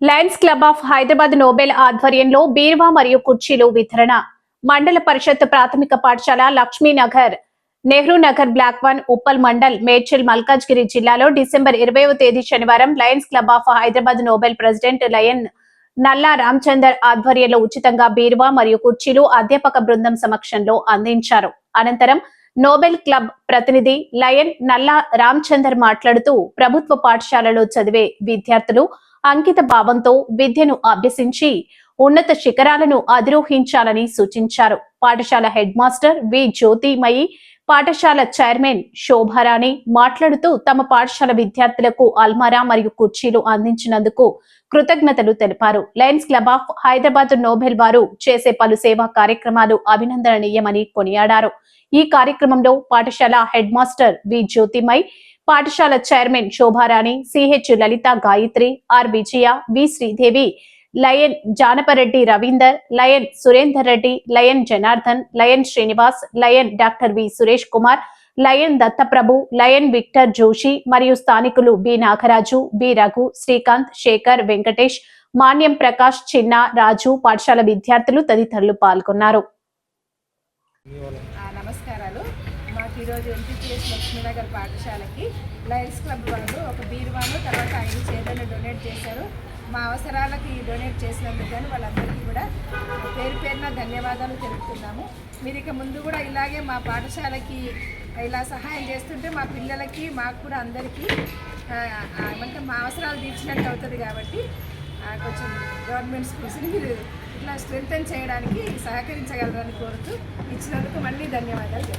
Lions club of Hyderabad Nobel ఆధ్వర్యంలో బీరువా మరియు కుర్చీలు వితరణ. మండల పరిషత్ ప్రాథమిక పాఠశాల లక్ష్మీనగర్, నెహ్రూ నగర్ బ్లాక్ 1, ఉప్పల్ మండల్, మేడ్చల్ మల్కాజ్గిరి జిల్లాలో డిసెంబర్ 20వ తేదీ శనివారం Lions club of Hyderabad Nobel president lion నల్లా రామచందర్ ఆధ్వర్యంలో ఉచితంగా బీరువా మరియు కుర్చీలు అధ్యాపక బృందం సమక్షంలో అందించారు. అనంతరం నోబెల్ క్లబ్ ప్రతినిధి లయన్ నల్లా రామచందర్ మాట్లాడుతూ ప్రభుత్వ పాఠశాలలో చదివే విద్యార్థులు అంకిత భావంతో విద్యను అభ్యసించి ఉన్నత శిఖరాలను అధిరోహించాలని సూచించారు. పాఠశాల హెడ్ మాస్టర్ వి జ్యోతిమయి, పాఠశాల చైర్మన్ శోభారాణి మాట్లాడుతూ తమ పాఠశాల విద్యార్థులకు అల్మారా మరియు కుర్చీలు అందించినందుకు కృతజ్ఞతలు తెలిపారు. Lions club of Hyderabad Nobel వారు చేసే పలు సేవా కార్యక్రమాలు అభినందనీయమని కొనియాడారు. ఈ కార్యక్రమంలో పాఠశాల హెడ్ మాస్టర్ వి జ్యోతిమయి, పాఠశాల chairman Shobharani, CH Lalitha Gayatri, R Vijaya, V Sridevi, lion Janapareddy Ravinder, lion Surender Reddy, lion Janardhan, lion Srinivas, lion doctor V Suresh Kumar, lion Dattaprabhu, lion Victor Joshi మరియు స్థానికులు బి నాగరాజు, బి రఘు, శ్రీకాంత్, శేఖర్, వెంకటేష్, మాన్యం ప్రకాష్, చిన్న, రాజు, పాఠశాల విద్యార్థులు తదితరులు పాల్గొన్నారు. నమస్కారాలు. మాకు ఈరోజు ఎంపీపీఎస్ లక్ష్మీనగర్ పాఠశాలకి లయన్స్ క్లబ్ వాళ్ళు ఒక బీరువాను తర్వాత 5 చైర్లను డొనేట్ చేశారు. మా అవసరాలకి డొనేట్ చేసినందుకు కానీ వాళ్ళందరికీ కూడా పేరు పేరున ధన్యవాదాలు తెలుపుతున్నాము. మీరు ఇక ముందు కూడా ఇలాగే మా పాఠశాలకి ఇలా సహాయం చేస్తుంటే మా పిల్లలకి మాకు కూడా అందరికీ ఏమంటే మా అవసరాలు తీర్చినట్టు అవుతుంది. కాబట్టి కొంచెం గవర్నమెంట్ స్కూల్స్ని మీరు ఇట్లా స్ట్రెంగ్తెన్ చేయడానికి సహకరించగలరని కోరుతూ ఇచ్చినందుకు మళ్ళీ ధన్యవాదాలు.